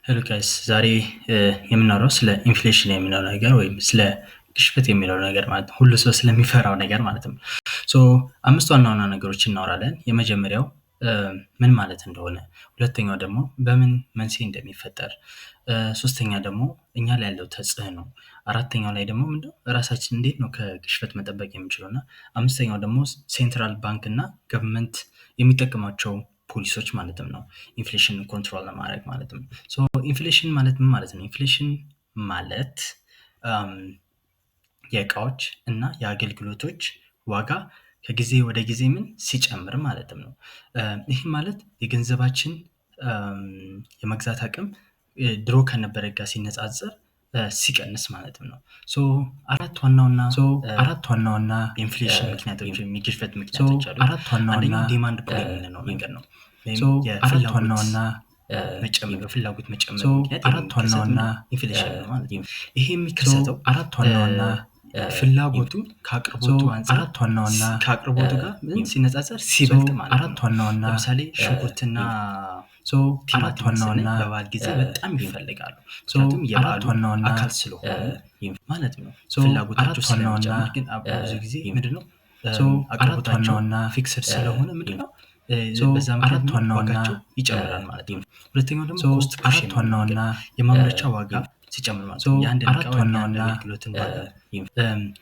ሄሎ ጋይስ ዛሬ የምናወራው ስለ ኢንፍሌሽን የሚለው ነገር ወይም ስለ ግሽበት የሚለው ነገር ማለት ነው። ሁሉ ሰው ስለሚፈራው ነገር ማለት ነው። ሶ አምስት ዋና ዋና ነገሮች እናወራለን። የመጀመሪያው ምን ማለት እንደሆነ፣ ሁለተኛው ደግሞ በምን መንስኤ እንደሚፈጠር፣ ሶስተኛ ደግሞ እኛ ላይ ያለው ተጽዕኖ፣ አራተኛው ላይ ደግሞ ምንድነው ራሳችን እንዴት ነው ከግሽበት መጠበቅ የምንችለው እና አምስተኛው ደግሞ ሴንትራል ባንክ እና ገቨርንመንት የሚጠቀማቸው ፖሊሶች ማለትም ነው ኢንፍሌሽን ኮንትሮል ለማድረግ ማለት ነው። ሶ ኢንፍሌሽን ማለት ምን ማለት ነው? ኢንፍሌሽን ማለት የእቃዎች እና የአገልግሎቶች ዋጋ ከጊዜ ወደ ጊዜ ምን ሲጨምር ማለትም ነው። ይህ ማለት የገንዘባችን የመግዛት አቅም ድሮ ከነበረ ጋር ሲነጻጸር ሲቀንስ ማለትም ነው። ሶ አራት ዋና ዋና ኢንፍሌሽን ምክንያቶች ወይም የግሽበት ምክንያቶች አሉ። አንደኛው ዲማንድ ፑል የምንለው ነገር ነው። የፍላጎት መጨመር ምክንያት የሚከሰት ኢንፍሌሽን ነው ማለት ነው። ይሄ የሚከሰተው ፍላጎቱ ከአቅርቦቱ ጋር ምን ሲነጻጸር ሲበልጥ ማለት ነው። ለምሳሌ ሽንኩርትና ቲማቲም በበዓል ጊዜ በጣም ይፈልጋሉ። ምክንያቱም የበዓሉ አካል ስለሆነ ማለት ነው። ፍላጎታቸው ስለሚጨምር ግን ብዙ ጊዜ ምንድነው አቅርቦታቸው ፊክስድ ስለሆነ ምንድነው በዛ ምክንያት ዋጋቸው ይጨምራል ማለት ነው። ሁለተኛው ደግሞ ኮስት ፑሽ የማምረቻ ዋጋ ሲጨምር ማለት ነው። የአንድ እቃ ወይም የአንድ አገልግሎትን ዋጋ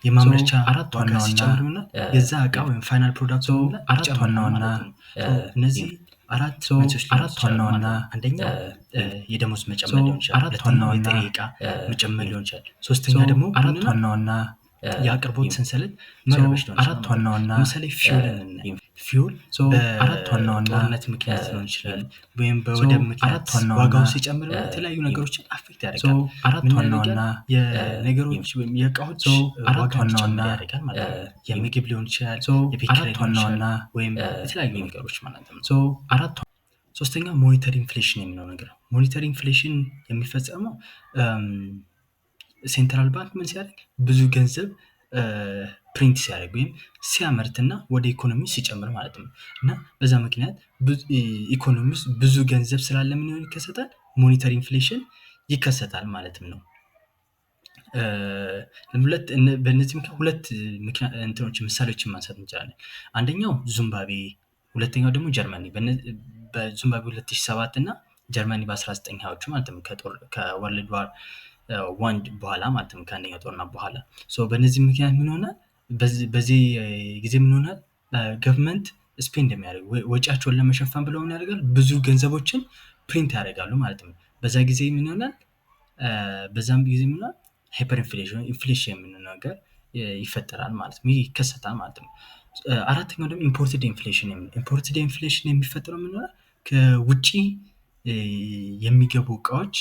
የማምረቻ ዋጋ ሲጨምር የዛ እቃ ወይም ፋይናል ፕሮዳክት ይጨምራል ማለት ነው። እነዚህ አራት ዋና አንደኛ የደሞዝ መጨመር ሊሆን ይችላል። ሁለተኛው የጥሬ እቃ መጨመር ሊሆን ይችላል። ሶስተኛ ደግሞ ዋና የአቅርቦት ሰንሰለት መረበሽ ሊሆን ይችላል። ለምሳሌ ፊውል በጦርነት ምክንያት ሊሆን ይችላል ወይም በወደብ ምክንያት ዋጋው ሲጨምር የተለያዩ ነገሮችን አፌክት ያደርጋል። የነገሮች ወይም የእቃዎች ዋጋ እንዲጨምር ያደርጋል ማለት ነው። የምግብ ሊሆን ይችላል፣ የቤት ኪራይ ሊሆን ይችላል ወይም የተለያዩ ነገሮች ማለት ነው። ሶስተኛው ሞኔታሪ ኢንፍሌሽን የሚለው ነገር ነው። ሞኔታሪ ኢንፍሌሽን የሚፈጸመው ሴንትራል ባንክ ምን ሲያደርግ ብዙ ገንዘብ ፕሪንት ሲያደርግ ወይም ሲያመርትና ወደ ኢኮኖሚ ሲጨምር ማለት ነው። እና በዛ ምክንያት ኢኮኖሚ ውስጥ ብዙ ገንዘብ ስላለ ምን ይከሰታል? ሞኔታሪ ኢንፍሌሽን ይከሰታል ማለትም ነው። በእነዚህ ሁለት እንትኖች ምሳሌዎችን ማንሳት እንችላለን። አንደኛው ዚምባብዌ፣ ሁለተኛው ደግሞ ጀርመኒ። በዚምባብዌ 2007 እና ጀርመኒ በ1920ዎቹ ማለት ነው ከወርልድ ዋር ዋን በኋላ ማለት ነው ከአንደኛው ጦርነት በኋላ። በእነዚህ ምክንያት ምን ሆናል? በዚህ ጊዜ ምን ሆናል? ገቨርንመንት ስፔንድ የሚያደርግ ወጪያቸውን ለመሸፈን ብለው ምን ያደርጋል? ብዙ ገንዘቦችን ፕሪንት ያደርጋሉ ማለት ነው። በዛ ጊዜ ምን ይሆናል? በዛም ጊዜ ምን ይሆናል? ሃይፐር ኢንፍሌሽን የምንለው ነገር ይፈጠራል ማለት ነው፣ ይከሰታል ማለት ነው። አራተኛው ደግሞ ኢምፖርትድ ኢንፍሌሽን የሚፈጠረው ምን ይሆናል? ከውጪ የሚገቡ እቃዎች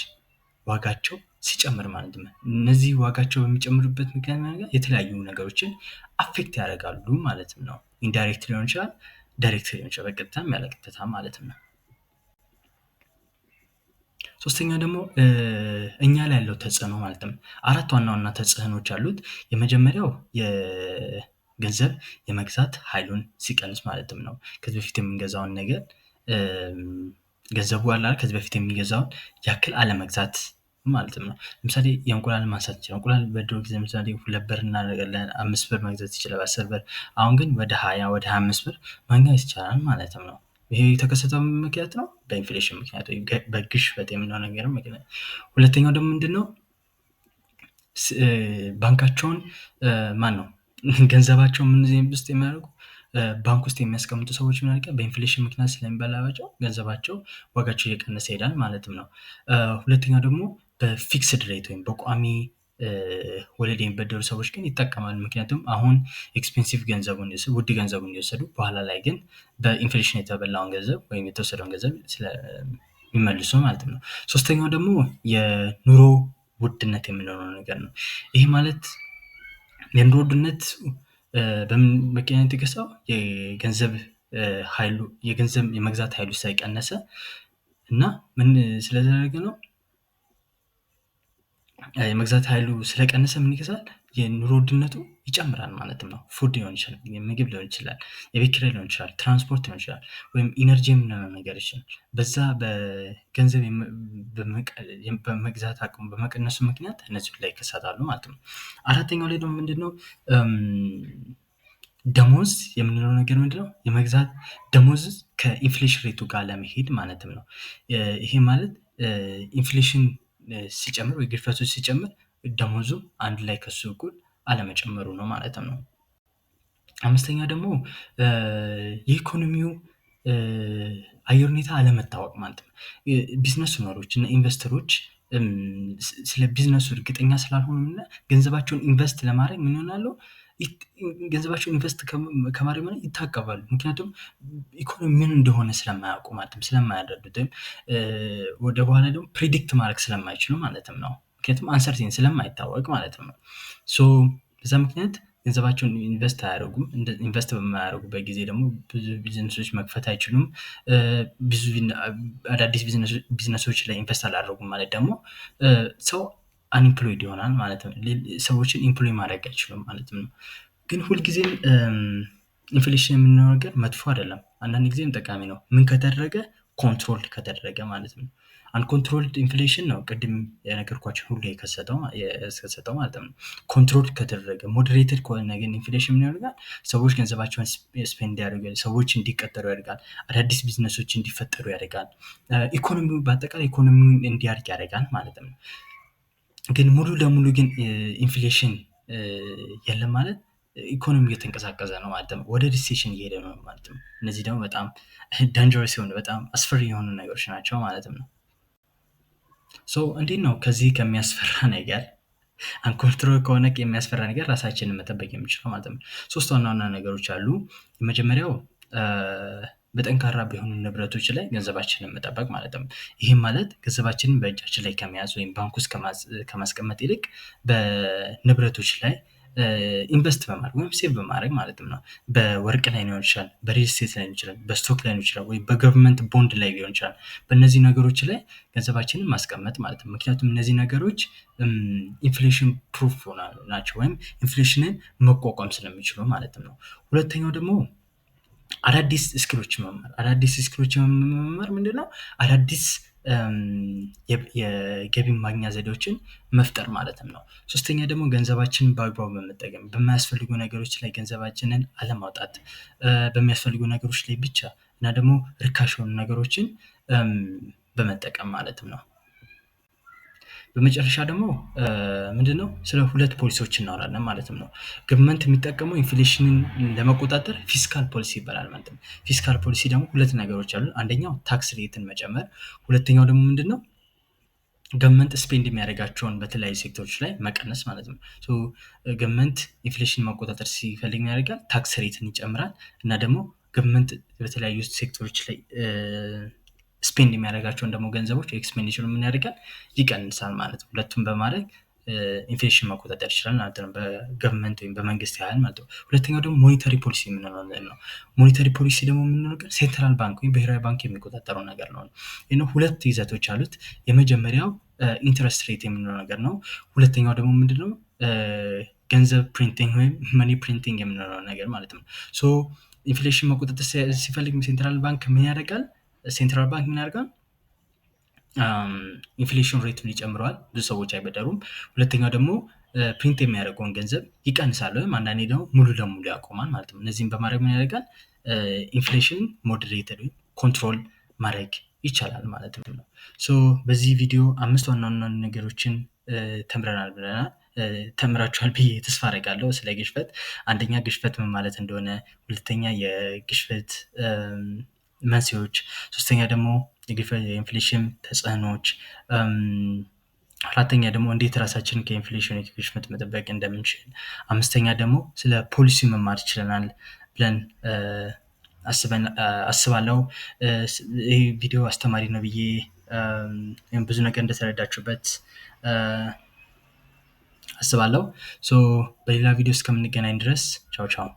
ዋጋቸው ሲጨምር ማለት ነው። እነዚህ ዋጋቸው በሚጨምሩበት ምክንያት የተለያዩ ነገሮችን አፌክት ያደርጋሉ ማለት ነው። ኢንዳይሬክት ሊሆን ይችላል፣ ዳይሬክት ሊሆን ይችላል፣ በቀጥታም ያለ ቀጥታ ማለት ነው። ሶስተኛ ደግሞ እኛ ላይ ያለው ተጽዕኖ ማለት ነው። አራት ዋና ዋና ተጽዕኖች አሉት። የመጀመሪያው የገንዘብ የመግዛት ኃይሉን ሲቀንስ ማለትም ነው። ከዚህ በፊት የምንገዛውን ነገር ገንዘቡ አለ ከዚህ በፊት የሚገዛውን ያክል አለመግዛት ማለትም ነው። ለምሳሌ የእንቁላል ማንሳት ይችላል። እንቁላል በድሮ ጊዜ ለምሳሌ 2 ብር እናደርጋለን፣ 5 ብር መግዛት ይችላል፣ 10 ብር። አሁን ግን ወደ 20 ወደ 25 ብር ማግኘት ይቻላል ማለትም ነው። ይሄ የተከሰተው ምክንያት ነው በኢንፍሌሽን ምክንያት ወይ በግሽበት የምንለው ነገር ምክንያት። ሁለተኛው ደግሞ ምንድነው? ባንካቸውን ገንዘባቸውን ምን ውስጥ የሚያደርጉ ባንክ ውስጥ የሚያስቀምጡ ሰዎች ምን ያደርጋል? በኢንፍሌሽን ምክንያት ስለሚበላቸው ገንዘባቸው ዋጋቸው እየቀነሰ ይሄዳል ማለትም ነው። ሁለተኛው ደግሞ በፊክስድ ሬት ወይም በቋሚ ወለድ የሚበደሩ ሰዎች ግን ይጠቀማሉ። ምክንያቱም አሁን ኤክስፔንሲቭ ገንዘቡን ውድ ገንዘቡን እየወሰዱ በኋላ ላይ ግን በኢንፍሌሽን የተበላውን ገንዘብ ወይም የተወሰደውን ገንዘብ ስለሚመልሱ ማለት ነው። ሶስተኛው ደግሞ የኑሮ ውድነት የምንለው ነገር ነው። ይሄ ማለት የኑሮ ውድነት በምን ምክንያት የተከሰተው? የገንዘብ የመግዛት ኃይሉ ስለቀነሰ እና ምን ስለተደረገ ነው? የመግዛት ኃይሉ ስለቀነሰ ምን ይከሰታል? የኑሮ ውድነቱ ይጨምራል ማለትም ነው። ፉድ ሊሆን ይችላል፣ ምግብ ሊሆን ይችላል፣ የቤት ኪራይ ሊሆን ይችላል፣ ትራንስፖርት ሊሆን ይችላል፣ ወይም ኢነርጂ የምንለው ነገር ይችላል። በዛ በገንዘብ በመግዛት አቅሙ በመቀነሱ ምክንያት እነዚህ ላይ ይከሰታሉ ማለት ነው። አራተኛው ላይ ደግሞ ምንድነው ደሞዝ የምንለው ነገር ምንድነው? የመግዛት ደሞዝ ከኢንፍሌሽን ሬቱ ጋር ለመሄድ ማለትም ነው። ይሄ ማለት ኢንፍሌሽን ሲጨምር ወይ ግሽበቶች ሲጨምር ደሞዙ አንድ ላይ ከሱ እኩል አለመጨመሩ ነው ማለትም ነው። አምስተኛ ደግሞ የኢኮኖሚው አየር ሁኔታ አለመታወቅ ማለት ነው። ቢዝነስ ኦነሮች እና ኢንቨስተሮች ስለ ቢዝነሱ እርግጠኛ ስላልሆኑና ገንዘባቸውን ኢንቨስት ለማድረግ ምን ይሆናሉ? ገንዘባቸውን ኢንቨስት ከማድረግ ማለት ይታቀባሉ። ምክንያቱም ኢኮኖሚ ምን እንደሆነ ስለማያውቁ ማለትም ስለማያረዱት ወደ በኋላ ደግሞ ፕሪዲክት ማድረግ ስለማይችሉ ማለትም ነው። ምክንያቱም አንሰርቲን ስለማይታወቅ ማለትም ነው። ሶ በዛ ምክንያት ገንዘባቸውን ኢንቨስት አያደርጉም። ኢንቨስት በማያደርጉበት ጊዜ ደግሞ ብዙ ቢዝነሶች መክፈት አይችሉም። ብዙ አዳዲስ ቢዝነሶች ላይ ኢንቨስት አላደረጉም ማለት ደግሞ ሰው አንኢምፕሎይድ ይሆናል ማለት ነው። ሰዎችን ኢምፕሎይ ማድረግ አይችሉም ማለት ነው። ግን ሁልጊዜም ኢንፍሌሽን የምንለው ነገር መጥፎ አይደለም። አንዳንድ ጊዜም ጠቃሚ ነው። ምን ከተደረገ? ኮንትሮል ከተደረገ ማለት ነው። አንኮንትሮልድ ኢንፍሌሽን ነው ቅድም የነገርኳችሁ ሁሉ የከሰተው ማለት ነው። ኮንትሮል ከተደረገ ሞዴሬትድ ከሆነ ግን ኢንፍሌሽን ምን ያደርጋል? ሰዎች ገንዘባቸውን ስፔንድ ያደርጋል፣ ሰዎች እንዲቀጠሩ ያደርጋል፣ አዳዲስ ቢዝነሶች እንዲፈጠሩ ያደርጋል፣ ኢኮኖሚው በአጠቃላይ ኢኮኖሚውን እንዲያድግ ያደርጋል ማለት ነው። ግን ሙሉ ለሙሉ ግን ኢንፍሌሽን የለም ማለት ኢኮኖሚ እየተንቀሳቀሰ ነው ማለት ነው። ወደ ሪሴሽን እየሄደ ነው ማለት ነው። እነዚህ ደግሞ በጣም ዳንጀረስ የሆኑ በጣም አስፈሪ የሆኑ ነገሮች ናቸው ማለትም ነው። ሶ እንዴት ነው ከዚህ ከሚያስፈራ ነገር አንኮንትሮል ከሆነ የሚያስፈራ ነገር ራሳችንን መጠበቅ የምንችለው ማለት ነው? ሶስት ዋና ዋና ነገሮች አሉ። የመጀመሪያው በጠንካራ ቢሆኑ ንብረቶች ላይ ገንዘባችንን መጠበቅ ማለት ነው። ይህም ማለት ገንዘባችንን በእጃችን ላይ ከመያዝ ወይም ባንክ ውስጥ ከማስቀመጥ ይልቅ በንብረቶች ላይ ኢንቨስት በማድረግ ወይም ሴቭ በማድረግ ማለት ነው። በወርቅ ላይ ሊሆን ይችላል፣ በሪል ስቴት ላይ ሊሆን ይችላል፣ በስቶክ ላይ ሊሆን ይችላል፣ ወይም በገቨርንመንት ቦንድ ላይ ሊሆን ይችላል። በእነዚህ ነገሮች ላይ ገንዘባችንን ማስቀመጥ ማለት ነው። ምክንያቱም እነዚህ ነገሮች ኢንፍሌሽን ፕሩፍ ናቸው ወይም ኢንፍሌሽንን መቋቋም ስለሚችሉ ማለት ነው። ሁለተኛው ደግሞ አዳዲስ ስኪሎች መማር ምንድነው? አዳዲስ የገቢ ማግኛ ዘዴዎችን መፍጠር ማለትም ነው። ሶስተኛ ደግሞ ገንዘባችንን በአግባቡ በመጠቀም በማያስፈልጉ ነገሮች ላይ ገንዘባችንን አለማውጣት፣ በሚያስፈልጉ ነገሮች ላይ ብቻ እና ደግሞ ርካሽ የሆኑ ነገሮችን በመጠቀም ማለትም ነው። በመጨረሻ ደግሞ ምንድነው? ስለ ሁለት ፖሊሲዎች እናወራለን ማለትም ነው። ገቨርንመንት የሚጠቀመው ኢንፍሌሽንን ለመቆጣጠር ፊስካል ፖሊሲ ይባላል ማለት ነው። ፊስካል ፖሊሲ ደግሞ ሁለት ነገሮች አሉ። አንደኛው ታክስ ሬትን መጨመር፣ ሁለተኛው ደግሞ ምንድነው? ገቨርንመንት ስፔንድ የሚያደርጋቸውን በተለያዩ ሴክተሮች ላይ መቀነስ ማለት ነው። ገቨርንመንት ኢንፍሌሽን መቆጣጠር ሲፈልግ ያደርጋል፣ ታክስ ሬትን ይጨምራል እና ደግሞ ገቨርንመንት በተለያዩ ሴክተሮች ላይ ስፔንድ የሚያደርጋቸውን ደግሞ ገንዘቦች ኤክስፔንዲቸር ምን ያደርጋል? ይቀንሳል ማለት ነው። ሁለቱም በማድረግ ኢንፍሌሽን መቆጣጠር ይችላል ማለት ነው፣ በገቨርንመንት ወይም በመንግስት ያህል ማለት ነው። ሁለተኛው ደግሞ ሞኔታሪ ፖሊሲ የምንለው ነው። ሞኔታሪ ፖሊሲ ደግሞ የምንለው ነገር ሴንትራል ባንክ ወይም ብሔራዊ ባንክ የሚቆጣጠረው ነገር ነው። ይህ ሁለት ይዘቶች አሉት። የመጀመሪያው ኢንትረስት ሬት የምንለው ነገር ነው። ሁለተኛው ደግሞ ምንድነው? ገንዘብ ፕሪንቲንግ ወይም መኒ ፕሪንቲንግ የምንለው ነገር ማለት ነው። ሶ ኢንፍሌሽን መቆጣጠር ሲፈልግ ሴንትራል ባንክ ምን ያደርጋል? ሴንትራል ባንክ ምን ያደርጋል? ኢንፍሌሽን ሬቱን ይጨምረዋል፣ ብዙ ሰዎች አይበደሩም። ሁለተኛው ደግሞ ፕሪንት የሚያደርገውን ገንዘብ ይቀንሳል ወይም አንዳንዴ ደግሞ ሙሉ ለሙሉ ያቆማል ማለት ነው። እነዚህም በማድረግ ምን ያደርጋል? ኢንፍሌሽን ሞዴሬትድ ወይም ኮንትሮል ማድረግ ይቻላል ማለት ነው። ሶ በዚህ ቪዲዮ 5 ዋና ዋና ነገሮችን ተምረናል ብለናል። ተምራችኋል ብዬ ተስፋ አደርጋለሁ። ስለ ግሽበት፣ አንደኛ ግሽበት ምን ማለት እንደሆነ፣ ሁለተኛ የግሽበት መንስኤዎች፣ ሶስተኛ ደግሞ የኢንፍሌሽን ተጽዕኖዎች፣ አራተኛ ደግሞ እንዴት ራሳችንን ከኢንፍሌሽን ግሽበት መጠበቅ እንደምንችል፣ አምስተኛ ደግሞ ስለ ፖሊሲ መማር ችለናል ብለን አስባለሁ። ይህ ቪዲዮ አስተማሪ ነው ብዬ ብዙ ነገር እንደተረዳችሁበት አስባለሁ። ሶ በሌላ ቪዲዮ እስከምንገናኝ ድረስ ቻው ቻው።